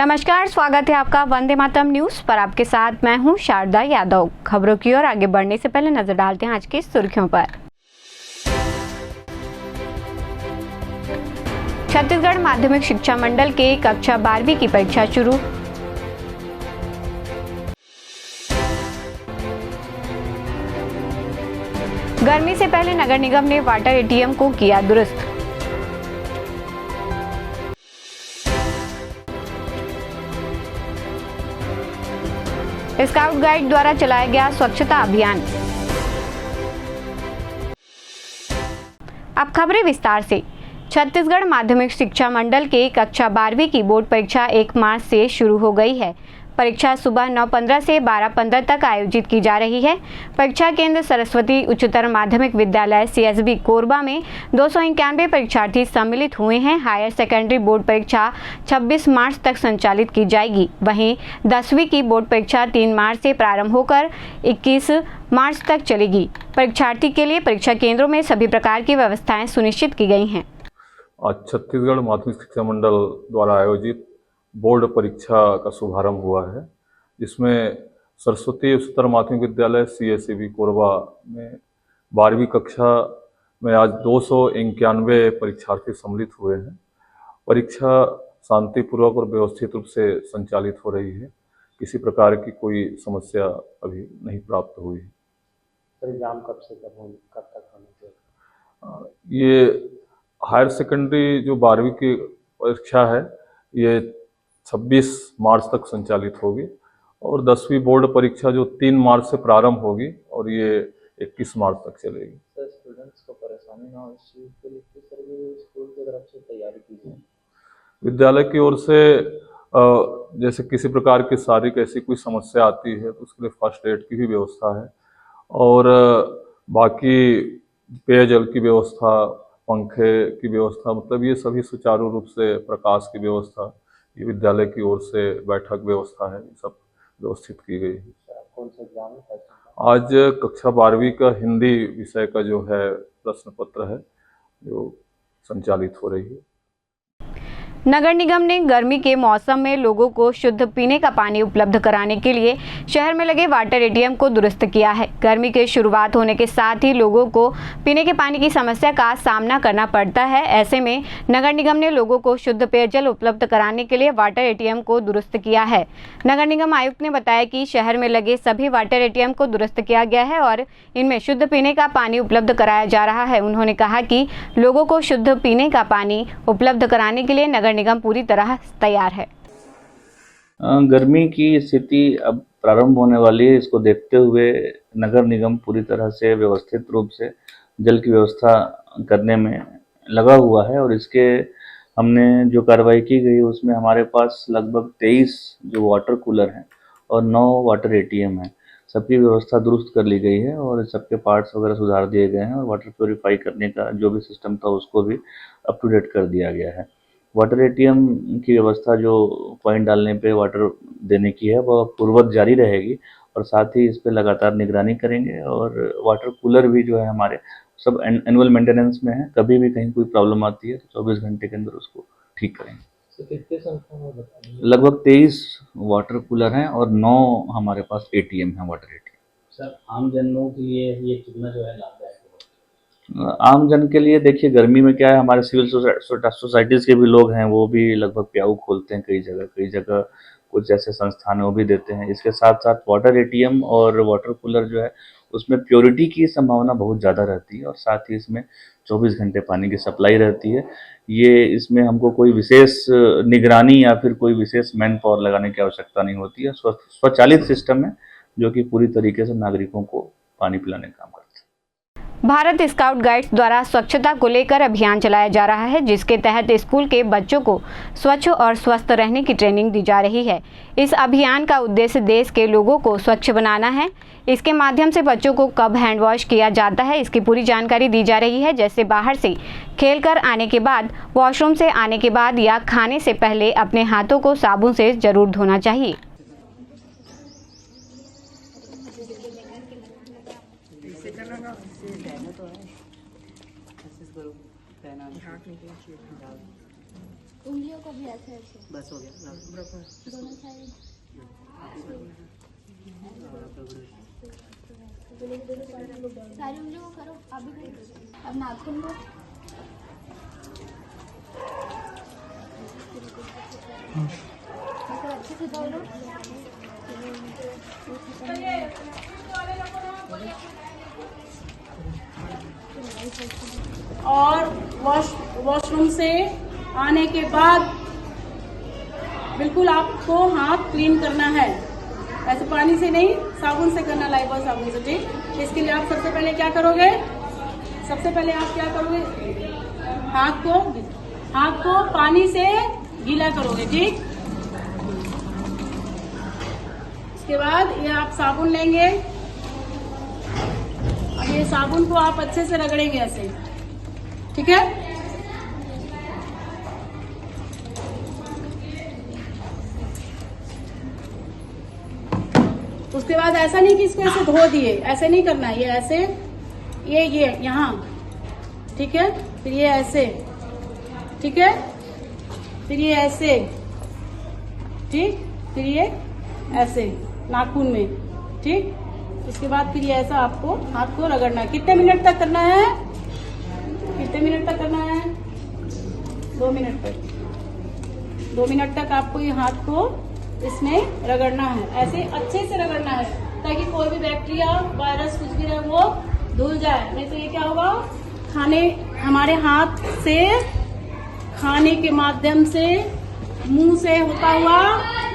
नमस्कार, स्वागत है आपका वंदे मातरम न्यूज पर। आपके साथ मैं हूं शारदा यादव। खबरों की ओर आगे बढ़ने से पहले नजर डालते हैं आज की सुर्खियों पर। छत्तीसगढ़ माध्यमिक शिक्षा मंडल के कक्षा 12वीं की परीक्षा शुरू। गर्मी से पहले नगर निगम ने वाटर एटीएम को किया दुरुस्त। स्काउट गाइड द्वारा चलाया गया स्वच्छता अभियान। अब खबरें विस्तार से। छत्तीसगढ़ माध्यमिक शिक्षा मंडल के कक्षा 12वीं की बोर्ड परीक्षा 1 मार्च से शुरू हो गई है। परीक्षा सुबह 9:15 से 12:15 तक आयोजित की जा रही है। परीक्षा केंद्र सरस्वती उच्चतर माध्यमिक विद्यालय CSB कोरबा में 291 परीक्षार्थी सम्मिलित हुए हैं। हायर सेकेंडरी बोर्ड परीक्षा 26 मार्च तक संचालित की जाएगी। वहीं 10वीं की बोर्ड परीक्षा 3 मार्च से प्रारंभ होकर 21 मार्च तक चलेगी। परीक्षार्थी के लिए परीक्षा केंद्रों में सभी प्रकार की व्यवस्थाएं सुनिश्चित की गई हैं। आज छत्तीसगढ़ माध्यमिक शिक्षा मंडल द्वारा आयोजित बोर्ड परीक्षा का शुभारंभ हुआ है, जिसमें सरस्वती उच्चतर माध्यमिक विद्यालय CSB कोरबा में 12वीं कक्षा में आज 291 परीक्षार्थी सम्मिलित हुए हैं। परीक्षा शांतिपूर्वक और व्यवस्थित रूप से संचालित हो रही है। किसी प्रकार की कोई समस्या अभी नहीं प्राप्त हुई है। एग्जाम कब तक होने चाहिए? ये हायर सेकेंडरी जो 12वीं की परीक्षा है, ये 26 मार्च तक संचालित होगी और 10वीं बोर्ड परीक्षा जो 3 मार्च से प्रारंभ होगी और ये 21 मार्च तक चलेगी। सर, स्टूडेंट्स को परेशानी ना हो इस चीज़ के लिए किस तरह की स्कूल की तरफ से तैयारी की जाए? विद्यालय की ओर से जैसे किसी प्रकार की शारीरिक ऐसी कोई समस्या आती है तो उसके लिए फर्स्ट एड की भी व्यवस्था है और बाकी पेयजल की व्यवस्था, पंखे की व्यवस्था, मतलब ये सभी सुचारू रूप से, प्रकाश की व्यवस्था, ये विद्यालय की ओर से बैठक व्यवस्था है, सब व्यवस्थित की गई है। कौन सा एग्जाम है? आज कक्षा 12वीं का हिंदी विषय का जो है प्रश्न पत्र है जो संचालित हो रही है। नगर निगम ने गर्मी के मौसम में लोगों को शुद्ध पीने का पानी उपलब्ध कराने के लिए शहर में लगे वाटर एटीएम को दुरुस्त किया है। गर्मी के शुरुआत होने के साथ ही लोगों को पीने के पानी की समस्या का सामना करना पड़ता है। ऐसे में नगर निगम ने लोगों को शुद्ध पेयजल उपलब्ध कराने के लिए वाटर एटीएम को दुरुस्त किया है। नगर निगम आयुक्त ने बताया कि शहर में लगे सभी वाटर एटीएम को दुरुस्त किया गया है और इनमें शुद्ध पीने का पानी उपलब्ध कराया जा रहा है। उन्होंने कहा कि लोगों को शुद्ध पीने का पानी उपलब्ध कराने के लिए नगर निगम पूरी तरह तैयार है। गर्मी की स्थिति अब प्रारंभ होने वाली है, इसको देखते हुए नगर निगम पूरी तरह से व्यवस्थित रूप से जल की व्यवस्था करने में लगा हुआ है और इसके हमने जो कार्रवाई की गई उसमें हमारे पास लगभग 23 जो वाटर कूलर हैं और 9 वाटर एटीएम हैं। सबकी व्यवस्था दुरुस्त कर ली गई है और सबके पार्ट्स वगैरह सुधार दिए गए हैं और वाटर प्योरीफाई करने का जो भी सिस्टम था उसको भी अप टू डेट कर दिया गया है। वाटर एटीएम की व्यवस्था जो पॉइंट डालने पे वाटर देने की है वह पूर्ववत जारी रहेगी और साथ ही इस पे लगातार निगरानी करेंगे और वाटर कूलर भी जो है हमारे सब एनुअल मेंटेनेंस में है। कभी भी कहीं कोई प्रॉब्लम आती है तो 24 घंटे के अंदर उसको ठीक करेंगे। तो कितने संख्या में बताइए? लगभग 23 वाटर कूलर हैं और 9 हमारे पास एटीएम हैं, वाटर एटीएम। सर, आम जनों के लिए ये कितना जो है लाभदायक होगा? आम जन के लिए देखिए, गर्मी में क्या है, हमारे सिविल सोसाइटीज़ के भी लोग हैं, वो भी लगभग प्याऊ खोलते हैं कई जगह कुछ ऐसे संस्थान हैं वो भी देते हैं। इसके साथ साथ वाटर एटीएम और वाटर कूलर जो है उसमें प्योरिटी की संभावना बहुत ज़्यादा रहती है और साथ ही इसमें 24 घंटे पानी की सप्लाई रहती है। ये इसमें हमको कोई विशेष निगरानी या फिर कोई विशेष मैन पावर लगाने की आवश्यकता नहीं होती है। स्वचालित सिस्टम है जो कि पूरी तरीके से नागरिकों को पानी पिलाने का काम करता है। भारत स्काउट गाइड्स द्वारा स्वच्छता को लेकर अभियान चलाया जा रहा है, जिसके तहत स्कूल के बच्चों को स्वच्छ और स्वस्थ रहने की ट्रेनिंग दी जा रही है। इस अभियान का उद्देश्य देश के लोगों को स्वच्छ बनाना है। इसके माध्यम से बच्चों को कब हैंड वॉश किया जाता है इसकी पूरी जानकारी दी जा रही है। जैसे बाहर से खेलकर आने के बाद, वॉशरूम से आने के बाद या खाने से पहले अपने हाथों को साबुन से जरूर धोना चाहिए। उंगलियों को भी ऐसे ऐसे बस हो गया। दोनों साइड सारी उंगलियों को करो। आप भी करो। अब नाखून को मतलब अच्छे से धो लो। और वॉशरूम से आने के बाद बिल्कुल आपको हाथ क्लीन करना है, ऐसे पानी से नहीं, साबुन से करना, लाइफबॉय साबुन से। ठीक, इसके लिए आप सबसे पहले क्या करोगे? सबसे पहले आप क्या करोगे? हाथ को पानी से गीला करोगे। ठीक, इसके बाद ये आप साबुन लेंगे। अब ये साबुन को आप अच्छे से रगड़ेंगे ऐसे। ठीक है, उसके बाद ऐसा नहीं कि इसको ऐसे धो दिए, ऐसे नहीं करना है। ये ऐसे, ये यहाँ, ठीक है, फिर ये ऐसे, ठीक है, फिर ये ऐसे, ठीक, फिर ये ऐसे नाखून में। ठीक, इसके बाद फिर ये ऐसा आपको हाथ को रगड़ना है। कितने मिनट तक करना है? कितने मिनट तक करना है? 2 मिनट तक। 2 मिनट तक आपको ये हाथ को इसमें रगड़ना है, ऐसे अच्छे से रगड़ना है ताकि कोई भी बैक्टीरिया, वायरस, कुछ भी रहे वो धुल जाए। नहीं तो ये क्या होगा, हमारे हाथ से खाने के माध्यम से मुंह से होता हुआ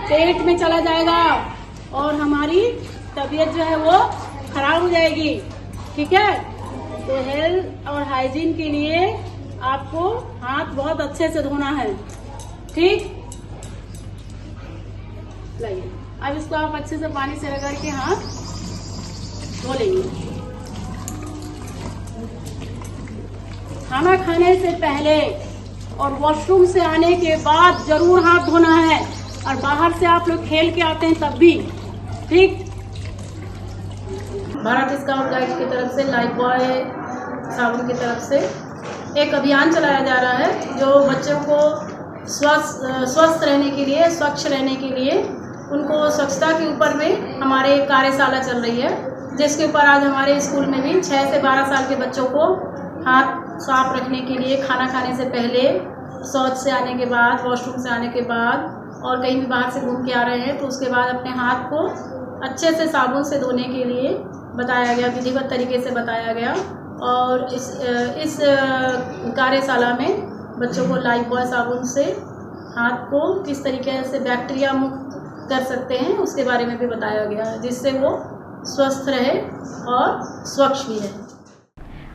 पेट में चला जाएगा और हमारी तबीयत जो है वो खराब हो जाएगी। ठीक है, तो हेल्थ और हाइजीन के लिए आपको हाथ बहुत अच्छे से धोना है। ठीक, लाइए, अब इसको आप अच्छे से पानी से रगड़ के हाथ धो लेंगे। खाना खाने से पहले और वॉशरूम से आने के बाद जरूर हाथ धोना है, और बाहर से आप लोग खेल के आते हैं तब भी। ठीक, भारत स्काउट गाइड की तरफ से, लाइफबॉय साबुन की तरफ से एक अभियान चलाया जा रहा है जो बच्चों को स्वस्थ रहने के लिए, स्वच्छ रहने के लिए, उनको स्वच्छता के ऊपर में हमारे कार्यशाला चल रही है, जिसके ऊपर आज हमारे स्कूल में भी 6 से 12 साल के बच्चों को हाथ साफ रखने के लिए, खाना खाने से पहले, शौच से आने के बाद, वॉशरूम से आने के बाद, और कहीं भी बाहर से घूम के आ रहे हैं तो उसके बाद अपने हाथ को अच्छे से साबुन से धोने के लिए बताया गया, विधिवत तरीके से बताया गया। और इस कार्यशाला में बच्चों को लाइफबॉय साबुन से हाथ को किस तरीके से बैक्टीरिया मुक्त कर सकते हैं उसके बारे में भी बताया गया है, जिससे वो स्वस्थ रहे और स्वच्छ भी रहे।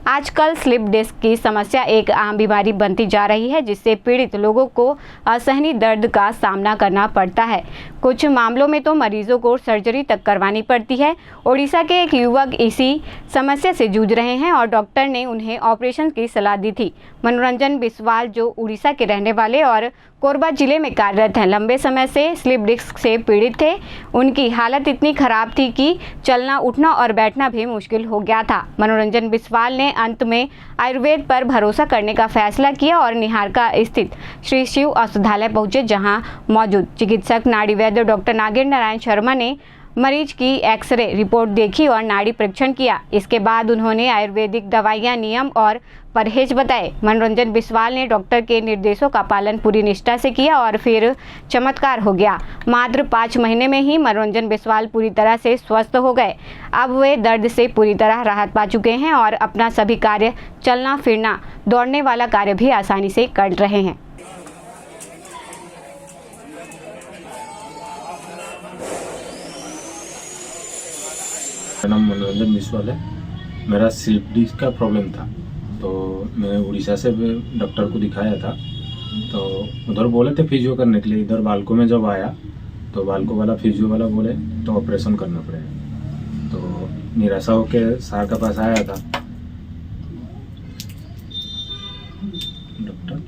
आजकल स्लिप डिस्क की समस्या एक आम बीमारी बनती जा रही है, जिससे पीड़ित लोगों को असहनीय दर्द का सामना करना पड़ता है। कुछ मामलों में तो मरीजों को सर्जरी तक करवानी पड़ती है। ओडिशा के एक युवक इसी समस्या से जूझ रहे हैं और डॉक्टर ने उन्हें ऑपरेशन की सलाह दी थी। मनोरंजन बिस्वाल, जो उड़ीसा के रहने वाले और कोरबा जिले में कार्यरत हैं, लंबे समय से स्लिप डिस्क से पीड़ित थे। उनकी हालत इतनी खराब थी कि चलना, उठना और बैठना भी मुश्किल हो गया था। मनोरंजन बिस्वाल ने अंत में आयुर्वेद पर भरोसा करने का फैसला किया और निहारका स्थित श्री शिव औषधालय पहुंचे, जहां मौजूद चिकित्सक नाड़ी वैद्य डॉक्टर नागेंद्र नारायण शर्मा ने मरीज की एक्सरे रिपोर्ट देखी और नाड़ी परीक्षण किया। इसके बाद उन्होंने आयुर्वेदिक दवाइयां, नियम और परहेज बताए। मनोरंजन बिस्वाल ने डॉक्टर के निर्देशों का पालन पूरी निष्ठा से किया और फिर चमत्कार हो गया। मात्र 5 महीने में ही मनोरंजन बिस्वाल पूरी तरह से स्वस्थ हो गए। अब वे दर्द से पूरी तरह राहत पा चुके हैं और अपना सभी कार्य, चलना फिरना, दौड़ने वाला कार्य भी आसानी से कर रहे हैं। मेरा नाम मनोरंजन बिस्वाल है। मेरा स्लिप डिस्क का प्रॉब्लम था, तो मैं उड़ीसा से डॉक्टर को दिखाया था। तो उधर बोले थे फिजियो करने के लिए। इधर बालको में जब आया तो बालको वाला फिजियो वाला बोले तो ऑपरेशन करना पड़ेगा। तो निराशा होकर सर के पास आया था। डॉक्टर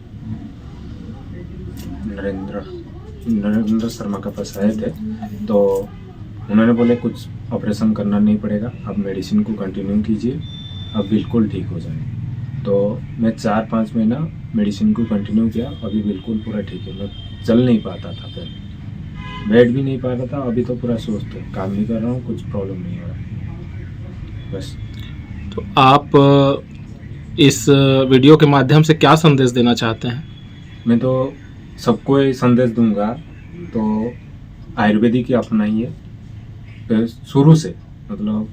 नरेंद्र शर्मा के पास आए थे, तो उन्होंने बोले कुछ ऑपरेशन करना नहीं पड़ेगा, आप मेडिसिन को कंटिन्यू कीजिए, अब बिल्कुल ठीक हो जाए। तो मैं 4-5 महीना मेडिसिन को कंटिन्यू किया, अभी बिल्कुल पूरा ठीक है। मैं चल नहीं पाता था पहले, बैठ भी नहीं पा रहा था, अभी तो पूरा स्वस्थ है, काम भी कर रहा हूँ, कुछ प्रॉब्लम नहीं हो रहा बस। तो आप इस वीडियो के माध्यम से क्या संदेश देना चाहते हैं? मैं तो सबको ये संदेश दूंगा, तो आयुर्वेदिक ही अपनाइए शुरू से, मतलब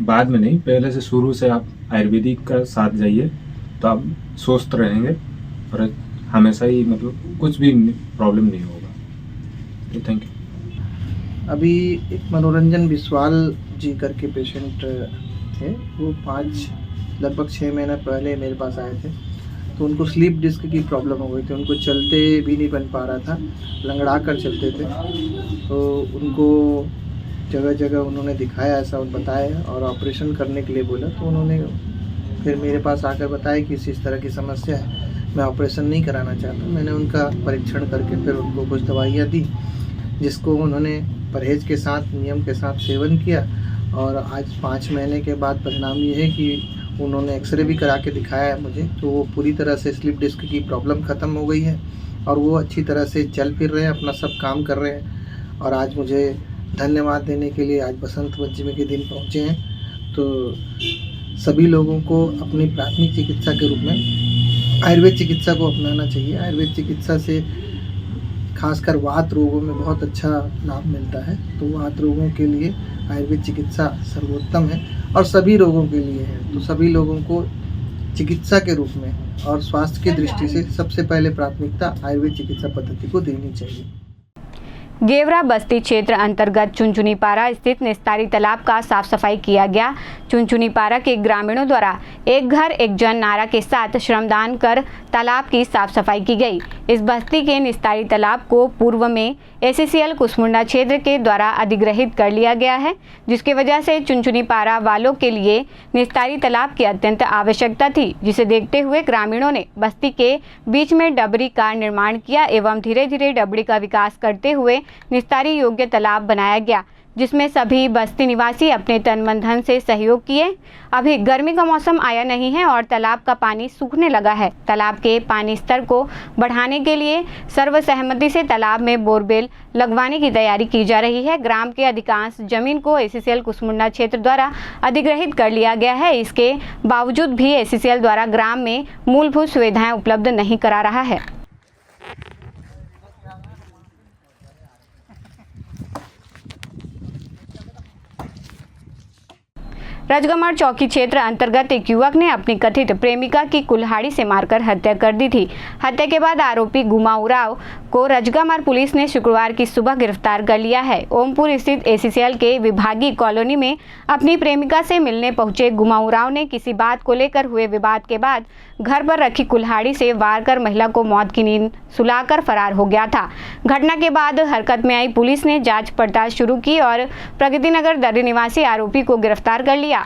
बाद में नहीं, पहले से शुरू से आप आयुर्वेदिक का साथ जाइए तो आप स्वस्थ रहेंगे और हमेशा ही मतलब कुछ भी प्रॉब्लम नहीं होगा। तो थैंक यू। अभी एक मनोरंजन बिस्वाल जी करके पेशेंट थे, वो लगभग 6 महीना पहले मेरे पास आए थे। तो उनको स्लीप डिस्क की प्रॉब्लम हो गई थी, उनको चलते भी नहीं बन पा रहा था, लंगड़ा कर चलते थे। तो उनको जगह जगह उन्होंने दिखाया, ऐसा बताया और ऑपरेशन करने के लिए बोला। तो उन्होंने फिर मेरे पास आकर बताया कि इस तरह की समस्या है, मैं ऑपरेशन नहीं कराना चाहता। मैंने उनका परीक्षण करके फिर उनको कुछ दवाइयाँ दी, जिसको उन्होंने परहेज के साथ, नियम के साथ सेवन किया। और आज 5 महीने के बाद परिणाम ये है कि उन्होंने एक्सरे भी करा के दिखाया है मुझे, तो वो पूरी तरह से स्लिप डिस्क की प्रॉब्लम ख़त्म हो गई है और वो अच्छी तरह से चल फिर रहे हैं, अपना सब काम कर रहे हैं। और आज मुझे धन्यवाद देने के लिए आज बसंत पंचमी के दिन पहुँचे हैं। तो सभी लोगों को अपनी प्राथमिक चिकित्सा के रूप में आयुर्वेद चिकित्सा को अपनाना चाहिए। आयुर्वेद चिकित्सा से खासकर वात रोगों में बहुत अच्छा लाभ मिलता है। तो वात रोगों के लिए आयुर्वेद चिकित्सा सर्वोत्तम है और सभी रोगों के लिए है। तो सभी लोगों को चिकित्सा के रूप में और स्वास्थ्य की दृष्टि से सबसे पहले प्राथमिकता आयुर्वेद चिकित्सा पद्धति को देनी चाहिए। गेवरा बस्ती क्षेत्र अंतर्गत चुनचुनीपारा स्थित निस्तारी तालाब का साफ सफाई किया गया। चुनचुनीपारा के ग्रामीणों द्वारा एक घर एक जन नारा के साथ श्रमदान कर तालाब की साफ सफाई की गई। इस बस्ती के निस्तारी तालाब को पूर्व में एसीसीएल कुसमुंडा क्षेत्र के द्वारा अधिग्रहित कर लिया गया है, जिसकी वजह से चुनचुनीपारा वालों के लिए निस्तारी तालाब की अत्यंत आवश्यकता थी, जिसे देखते हुए ग्रामीणों ने बस्ती के बीच में डबरी का निर्माण किया एवं धीरे धीरे डबरी का विकास करते हुए निस्तारी योग्य तालाब बनाया गया, जिसमें सभी बस्ती निवासी अपने तन मन धन से सहयोग किए। अभी गर्मी का मौसम आया नहीं है और तालाब का पानी सूखने लगा है। तालाब के पानी स्तर को बढ़ाने के लिए सर्वसहमति से तालाब में बोरवेल लगवाने की तैयारी की जा रही है। ग्राम के अधिकांश जमीन को एसीसीएल कुसमुंडा क्षेत्र द्वारा अधिग्रहित कर लिया गया है। इसके बावजूद भी एसीसीएल द्वारा ग्राम में मूलभूत सुविधाएं उपलब्ध नहीं करा रहा है। राजगमर चौकी क्षेत्र अंतर्गत एक युवक ने अपनी कथित प्रेमिका की कुल्हाड़ी से मारकर हत्या कर दी थी। हत्या के बाद आरोपी गुमा उराव को राजगमर पुलिस ने शुक्रवार की सुबह गिरफ्तार कर लिया है। ओमपुर स्थित एसीसीएल के विभागीय कॉलोनी में अपनी प्रेमिका से मिलने पहुंचे गुमा उराव ने किसी बात को लेकर हुए विवाद के बाद घर पर रखी कुल्हाड़ी से वार कर महिला को मौत की नींद सुलाकर फरार हो गया था। घटना के बाद हरकत में आई पुलिस ने जांच पड़ताल शुरू की और प्रगति नगर दर्री निवासी आरोपी को गिरफ्तार कर लिया।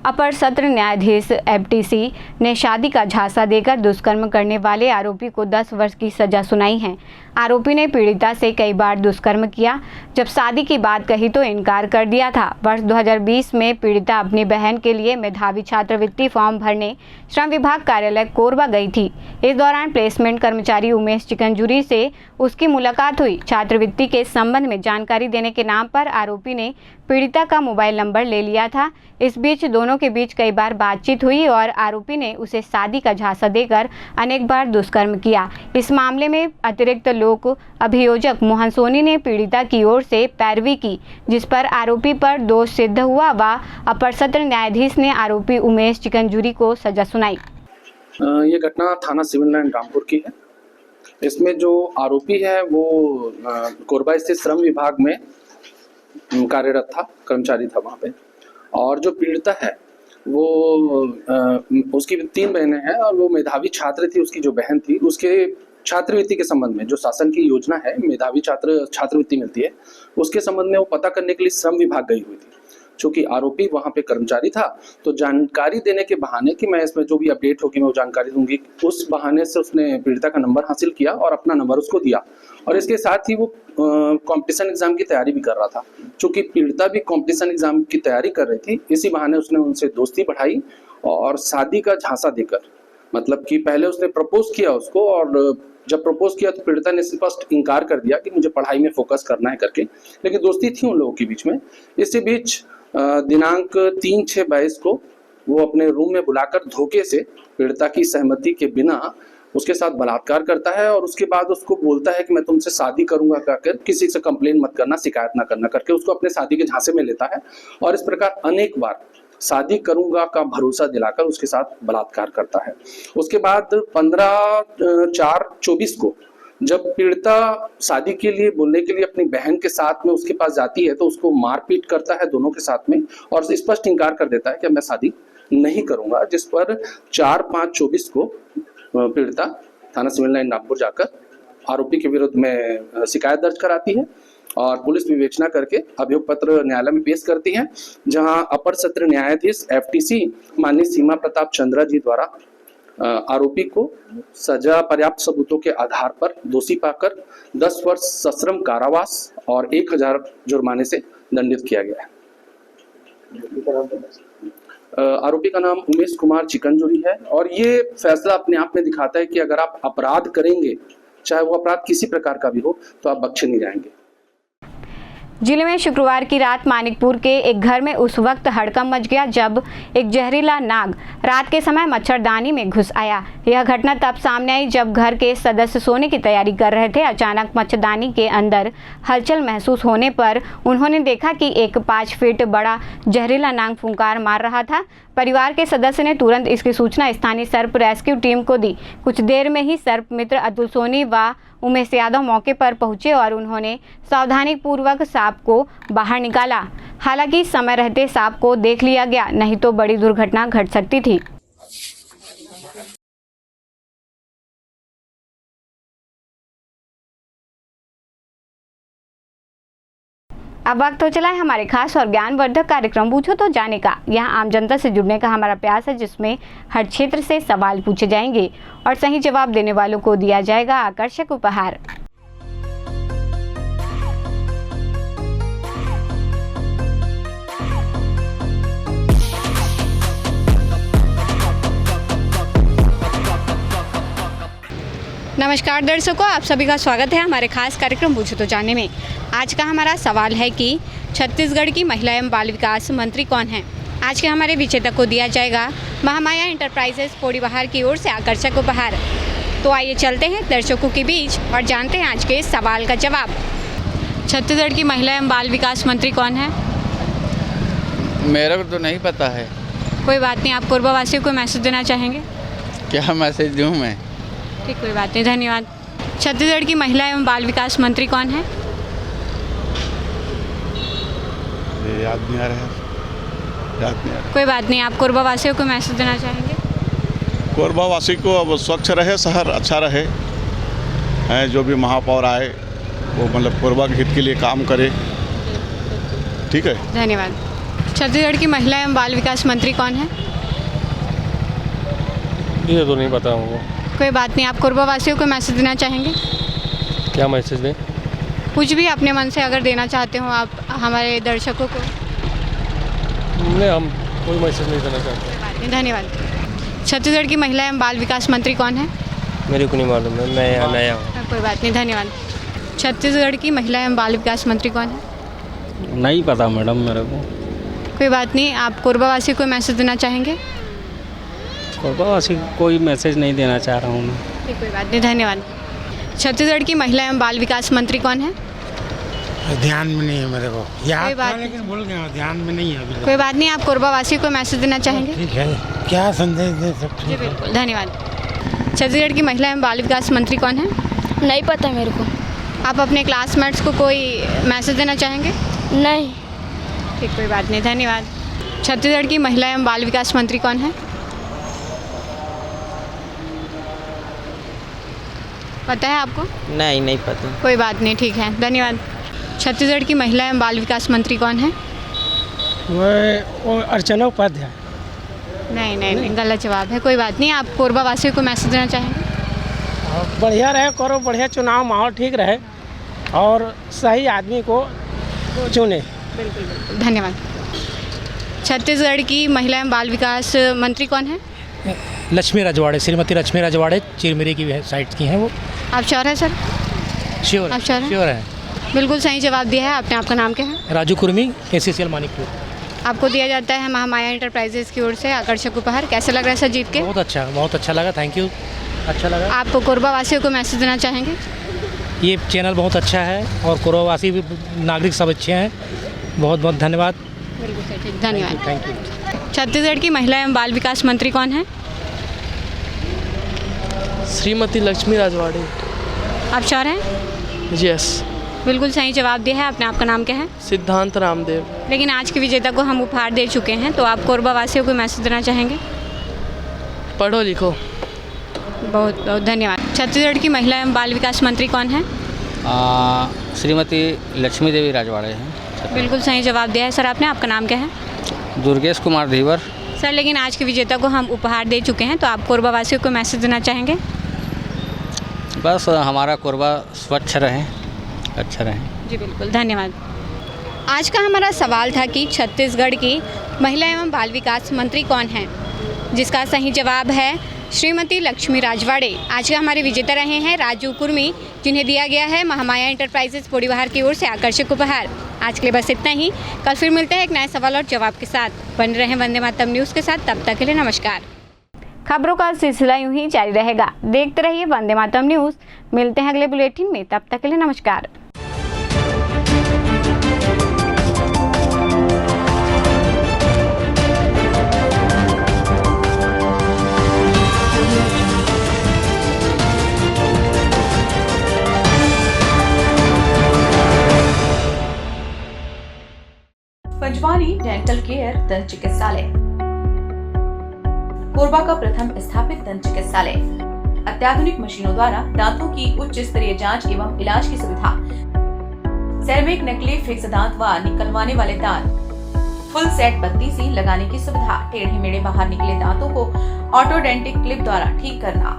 अपर सत्र न्यायाधीश एफटीसी ने शादी का झांसा देकर दुष्कर्म करने वाले आरोपी को 10 वर्ष की सजा सुनाई है। आरोपी ने पीड़िता से कई बार दुष्कर्म किया। जब शादी की बात कही तो इनकार कर दिया था। वर्ष 2020 में पीड़िता अपनी बहन के लिए मेधावी छात्रवृत्ति फॉर्म भरने श्रम विभाग कार्यालय कोरबा गई थी। इस दौरान प्लेसमेंट कर्मचारी उमेश चिकनजूरी से उसकी मुलाकात हुई। छात्रवृत्ति के संबंध में जानकारी देने के नाम पर आरोपी ने पीड़िता का मोबाइल नंबर ले लिया था। इस बीच दोनों के बीच कई बार बातचीत हुई और आरोपी ने उसे शादी का झांसा देकर अनेक बार दुष्कर्म किया। इस मामले में अतिरिक्त लोक अभियोजक मोहन सोनी ने पीड़िता की ओर से पैरवी की, जिस पर आरोपी पर दोष सिद्ध हुआ व अपर सत्र न्यायाधीश ने आरोपी उमेश चिकनजूरी को सजा सुनाई। ये घटना थाना सिविल लाइन रामपुर की है। इसमें जो आरोपी है वो कोरबा स्थित श्रम विभाग में कार्यरत था, कर्मचारी था वहाँ पे। और जो पीड़िता है वो उसकी 3 बहनें हैं और वो मेधावी छात्र थी। उसकी जो बहन थी उसके छात्रवृत्ति के संबंध में जो शासन की योजना है मेधावी छात्रवृत्ति मिलती है, उसके संबंध में वो पता करने के लिए श्रम विभाग गई हुई थी। चूंकि आरोपी वहां पे कर्मचारी था तो जानकारी देने के बहाने कि मैं इसमें जो भी अपडेट होगी मैं वो जानकारी दूंगी, उस बहाने से उसने पीड़िता का नंबर हासिल किया और अपना नंबर उसको दिया। और इसके साथ ही वो कंपटीशन एग्जाम की तैयारी भी कर रहा था। चूंकि पीड़िता भी कंपटीशन एग्जाम की तैयारी कर रही थी, इसी बहाने उसने उनसे दोस्ती बढ़ाई और शादी का झांसा देकर, मतलब कि पहले उसने प्रपोज किया उसको, और जब प्रपोज किया तो पीड़िता ने स्पष्ट इनकार कर दिया कि मुझे पढ़ाई में फोकस करना है करके, लेकिन दोस्ती थी उन लोगों के बीच में। इसी बीच दिनांक 3/6/22 को वो अपने रूम में बुलाकर धोखे से पीड़िता की सहमति के बिना उसके साथ बलात्कार करता है और उसके बाद उसको बोलता है कि मैं तुमसे शादी करूंगा कहकर, किसी से कंप्लेन मत करना, शिकायत ना करना करके उसको अपने शादी के झांसे में लेता है और इस प्रकार अनेक बार शादी करूंगा का भरोसा दिलाकर उसके साथ बलात्कार करता है। उसके बाद 15/4/24 को जब पीड़िता शादी के लिए बोलने के लिए अपनी बहन के साथ में उसके पास जाती है तो उसको मारपीट करता है दोनों के साथ में और स्पष्ट इनकार कर देता है कि मैं शादी नहीं करूंगा, जिस पर 4/5/24 को पीड़िता थाना सिविल लाइन रामपुर जाकर आरोपी के विरुद्ध में शिकायत दर्ज कराती है और पुलिस विवेचना करके अभियोग पत्र न्यायालय में पेश करती है, जहां अपर सत्र न्यायाधीश FTC माननीय सीमा प्रताप चंद्रा जी द्वारा आरोपी को सजा पर्याप्त सबूतों के आधार पर दोषी पाकर 10 वर्ष सश्रम कारावास और 1000 जुर्माने से दंडित किया गया है। आरोपी का नाम उमेश कुमार चिकनजोरी है और ये फैसला अपने आप में दिखाता है कि अगर आप अपराध करेंगे, चाहे वो अपराध किसी प्रकार का भी हो, तो आप बख्शे नहीं जाएंगे। जिले में शुक्रवार की रात मानिकपुर के एक घर में उस वक्त हड़कंप मच गया जब एक जहरीला नाग रात के समय मच्छरदानी में घुस आया। यह घटना तब सामने आई जब घर के सदस्य सोने की तैयारी कर रहे थे। अचानक मच्छरदानी के अंदर हलचल महसूस होने पर उन्होंने देखा कि एक 5 फीट बड़ा जहरीला नाग फुंकार मार रहा था। परिवार के सदस्य ने तुरंत इसकी सूचना स्थानीय सर्प रेस्क्यू टीम को दी। कुछ देर में ही सर्प मित्र अतुल सोनी व उमेश यादव मौके पर पहुंचे और उन्होंने सावधानी पूर्वक सांप को बाहर निकाला। हालांकि समय रहते सांप को देख लिया गया, नहीं तो बड़ी दुर्घटना घट सकती थी। अब वक्त हो चला है हमारे खास और ज्ञानवर्धक कार्यक्रम पूछो तो जाने का। यहाँ आम जनता से जुड़ने का हमारा प्रयास है, जिसमें हर क्षेत्र से सवाल पूछे जाएंगे और सही जवाब देने वालों को दिया जाएगा आकर्षक उपहार। नमस्कार दर्शकों, आप सभी का स्वागत है हमारे खास कार्यक्रम पूछो तो जाने में। आज का हमारा सवाल है कि छत्तीसगढ़ की महिला एवं बाल विकास मंत्री कौन है। आज के हमारे विजेता को दिया जाएगा महामाया इंटरप्राइजेस पोड़ीबाहर की ओर से आकर्षक उपहार। तो आइए चलते हैं दर्शकों के बीच और जानते हैं आज के सवाल का जवाब। छत्तीसगढ़ की महिला एवं बाल विकास मंत्री कौन है? मेरे को तो नहीं पता है। कोई बात नहीं, आप कोरबावासियों को मैसेज देना चाहेंगे? क्या मैसेज दूँ मैं? ठीक, कोई बात नहीं, धन्यवाद। छत्तीसगढ़ की महिला एवं बाल विकास मंत्री कौन है? याद नहीं आ रहा है, याद नहीं आ रहा। कोई बात नहीं, आप कोरबावासियों को मैसेज देना चाहेंगे? कोरबावासी को अब स्वच्छ रहे, शहर अच्छा रहे, जो भी महापौर आए वो मतलब कोरबा के हित के लिए काम करे। ठीक है, धन्यवाद। छत्तीसगढ़ की महिला एवं बाल विकास मंत्री कौन है? ये तो नहीं पता हमको। कोई बात नहीं, आप कोरबावासियों को मैसेज देना चाहेंगे? क्या मैसेज दें? कुछ भी अपने मन से अगर देना चाहते हो आप हमारे दर्शकों को। नहीं, हम कोई मैसेज नहीं देना चाहते। कोई बात नहीं, धन्यवाद। छत्तीसगढ़ की महिला एवं बाल विकास मंत्री कौन है? मेरे को नहीं मालूम है, मैं यहाँ नया हूँ। कोई बात नहीं, धन्यवाद। छत्तीसगढ़ की महिला एवं बाल विकास मंत्री कौन है? नहीं पता मैडम मेरे को। कोई बात नहीं, आप कोरबावासियों को मैसेज देना चाहेंगे? कोरबावासी कोई मैसेज नहीं देना चाह रहा हूँ मैं। ठीक, कोई बात नहीं, धन्यवाद। छत्तीसगढ़ की महिला एवं बाल विकास मंत्री कौन है? ध्यान में नहीं है मेरे को, कोई बात नहीं, लेकिन भूल गया, ध्यान में नहीं है अभी। कोई बात नहीं, आप कोरबावासियों को मैसेज देना चाहेंगे? ठीक है, क्या संदेश दे सकते? जी बिल्कुल, धन्यवाद। छत्तीसगढ़ की महिला एवं बाल विकास मंत्री कौन है? नहीं पता मेरे को। आप अपने क्लासमेट्स को कोई मैसेज देना चाहेंगे? नहीं। ठीक, कोई बात नहीं, धन्यवाद। छत्तीसगढ़ की महिला एवं बाल विकास मंत्री कौन है? पता है आपको? नहीं, नहीं पता। कोई बात नहीं, ठीक है, धन्यवाद। छत्तीसगढ़ की महिला एवं बाल विकास मंत्री कौन है? वो अर्चना उपाध्याय। नहीं, गलत जवाब है। कोई बात नहीं, आप कोरबावासियों को मैसेज देना चाहेंगे? बढ़िया रहे, करो बढ़िया, चुनाव माहौल ठीक रहे, और सही आदमी को चुने। बिल्कुल, धन्यवाद। छत्तीसगढ़ की महिला एवं बाल विकास मंत्री कौन है? लक्ष्मी रजवाड़े, श्रीमती लक्ष्मी रजवाड़े चिरमिरी की साइड की हैं वो। आप श्योर है सर? श्योर, आप श्योर हैं? श्योर है। बिल्कुल सही जवाब दिया है आपने। आपका नाम क्या है? राजू कुर्मी, ACCL मानिकपुर। आपको दिया जाता है महामाया एंटरप्राइजेस की ओर से आकर्षक उपहार। कैसा लग रहा है सर जीत के? बहुत अच्छा लगा, थैंक यू, अच्छा लगा। आप कोरबा वासियों को मैसेज देना चाहेंगे? ये चैनल बहुत अच्छा है और कोरबावासी भी नागरिक सब अच्छे हैं। बहुत बहुत धन्यवाद। बिल्कुल सर, ठीक, धन्यवाद। Thank you. छत्तीसगढ़ की महिला एवं बाल विकास मंत्री कौन है? श्रीमती लक्ष्मी रजवाड़े। आप श्योर हैं? यस, बिल्कुल सही जवाब दिया है आपने। आपका नाम क्या है? सिद्धांत रामदेव। लेकिन आज के विजेता को हम उपहार दे चुके हैं, तो आप कोरबा वासियों को मैसेज देना चाहेंगे? पढ़ो लिखो। बहुत बहुत धन्यवाद। छत्तीसगढ़ की महिला एवं बाल विकास मंत्री कौन है? श्रीमती लक्ष्मी देवी राजवाड़े हैं। बिल्कुल सही जवाब दिया है सर आपने। आपका नाम क्या है? दुर्गेश कुमार धीवर। सर, लेकिन आज के विजेता को हम उपहार दे चुके हैं, तो आप कोरबा वासियों को मैसेज देना चाहेंगे? बस हमारा कोरबा स्वच्छ रहे, अच्छा रहे। जी बिल्कुल, धन्यवाद। आज का हमारा सवाल था कि छत्तीसगढ़ की महिला एवं बाल विकास मंत्री कौन है, जिसका सही जवाब है श्रीमती लक्ष्मी राजवाड़े। आज के हमारे विजेता रहे हैं राजू कुर्मी, जिन्हें दिया गया है महामाया एंटरप्राइजेस पोड़ीवाहर की ओर से आकर्षक उपहार। आज के लिए बस इतना ही। कल फिर मिलते हैं एक नए सवाल और जवाब के साथ। बने रहें वंदे मातरम न्यूज़ के साथ। तब तक के लिए नमस्कार। खबरों का सिलसिला यूं ही जारी रहेगा। देखते रहिए वंदे मातरम न्यूज़। मिलते हैं अगले बुलेटिन में। तब तक के लिए नमस्कार। पंजवानी डेंटल केयर दंत चिकित्सालय, कोरबा का प्रथम स्थापित दंत चिकित्सालय। अत्याधुनिक मशीनों द्वारा दांतों की उच्च स्तरीय जांच एवं इलाज की सुविधा। सेरेमिक नकली फिक्स दांत व निकलवाने वाले दांत, फुल सेट बत्ती सी लगाने की सुविधा। टेढ़े मेढ़े बाहर निकले दांतों को ऑटोडेंटिक क्लिप द्वारा ठीक करना।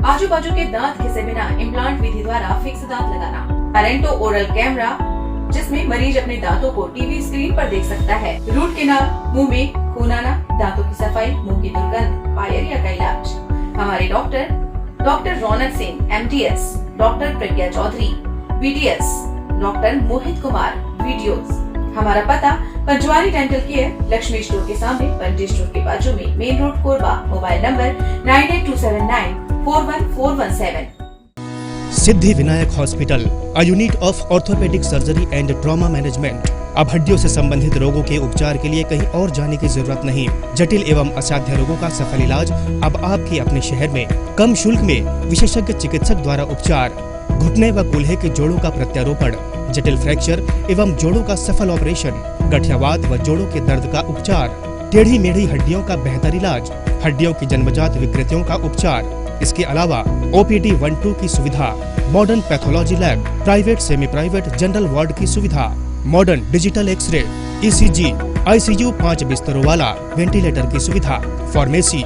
आजू बाजू के दांत घिसे बिना इम्प्लांट विधि द्वारा फिक्स दांत लगाना। पेरेंटो ओरल कैमरा, जिसमें मरीज अपने दांतों को टीवी स्क्रीन पर देख सकता है। रूट कैनाल, मुंह में खून आना, दांतों की सफाई, मुंह की दुर्गंध, पायरिया का इलाज। हमारे डॉक्टर रौनक सिंह MDS, डॉक्टर प्रज्ञा Chaudhary BDS, doctor Mohit Kumar VDOs। हमारा पता Panjwani dental care, Lakshmi store के सामने, पंजी स्टोर के बाजू में, main road Korba. Mobile number 9827941417। Siddhi Vinayak hospital, a unit of orthopaedic surgery and trauma management. अब हड्डियों से संबंधित रोगों के उपचार के लिए कहीं और जाने की जरूरत नहीं। जटिल एवं असाध्य रोगों का सफल इलाज अब आपके अपने शहर में। कम शुल्क में विशेषज्ञ चिकित्सक द्वारा उपचार। घुटने व कूल्हे के जोड़ों का प्रत्यारोपण, जटिल फ्रैक्चर एवं जोड़ों का सफल ऑपरेशन, गठियावात व जोड़ों के दर्द का उपचार, टेढ़ी मेढ़ी हड्डियों का बेहतर इलाज, हड्डियों की जन्मजात विकृतियों का उपचार। इसके अलावा OPD 1-2 की सुविधा, modern pathology lab, private semi private general ward की सुविधा, modern digital X-ray, ECG, ICU 5 बिस्तरों वाला वेंटिलेटर की सुविधा, pharmacy,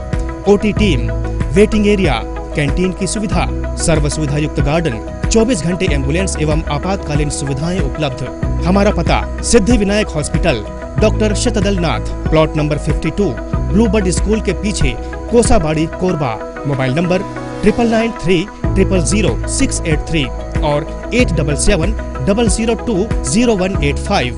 OT team, waiting area, canteen की सुविधा, सर्व सुविधा युक्त गार्डन, 24 घंटे एम्बुलेंस एवं आपातकालीन सुविधाएं उपलब्ध। हमारा पता सिद्धि विनायक हॉस्पिटल, डॉक्टर शतदल नाथ, प्लॉट नंबर 52, ब्लूबर्ड स्कूल के पीछे, कोसाबाड़ी, कोरबा। मोबाइल नंबर 9930000683 और 8770020185।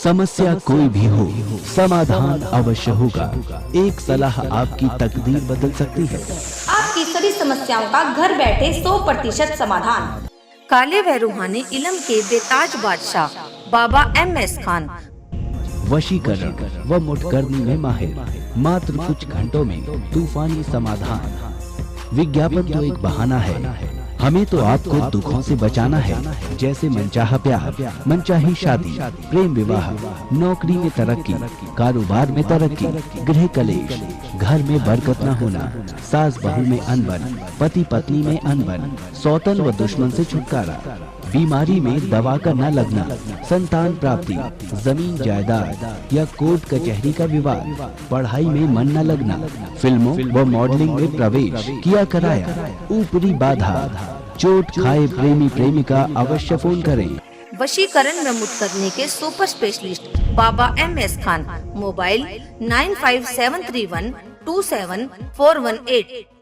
समस्या कोई भी हो, समाधान अवश्य होगा। एक सलाह आपकी तकदीर बदल सकती है। आपकी सभी समस्याओं का घर बैठे 100% समाधान। काले व रूहानी इल्म के बेताज बादशाह बाबा MS खान। वशीकरण व मुठकरनी में माहिर, मात्र कुछ घंटों में तूफानी समाधान। विज्ञापन तो एक बहाना है, हमें तो आपको दुखों से बचाना है, जैसे मनचाहा प्यार, मनचाही शादी, प्रेम विवाह, नौकरी में तरक्की, कारोबार में तरक्की, गृह कलेश, घर में बरकत न होना, सास बहू में अनबन, पति पत्नी में अनबन, सौतन व दुश्मन से छुटकारा, बीमारी में दवा का न लगना, संतान प्राप्ति, जमीन जायदाद या कोर्ट कचहरी का विवाद, पढ़ाई में मन न लगना, फिल्मों व मॉडलिंग में प्रवेश किया कराया, ऊपरी बाधा, चोट खाए प्रेमी प्रेमिका अवश्य फोन करें। वशीकरण में मुक्त करने के सुपर स्पेशलिस्ट बाबा MS खान, मोबाइल 9573127418।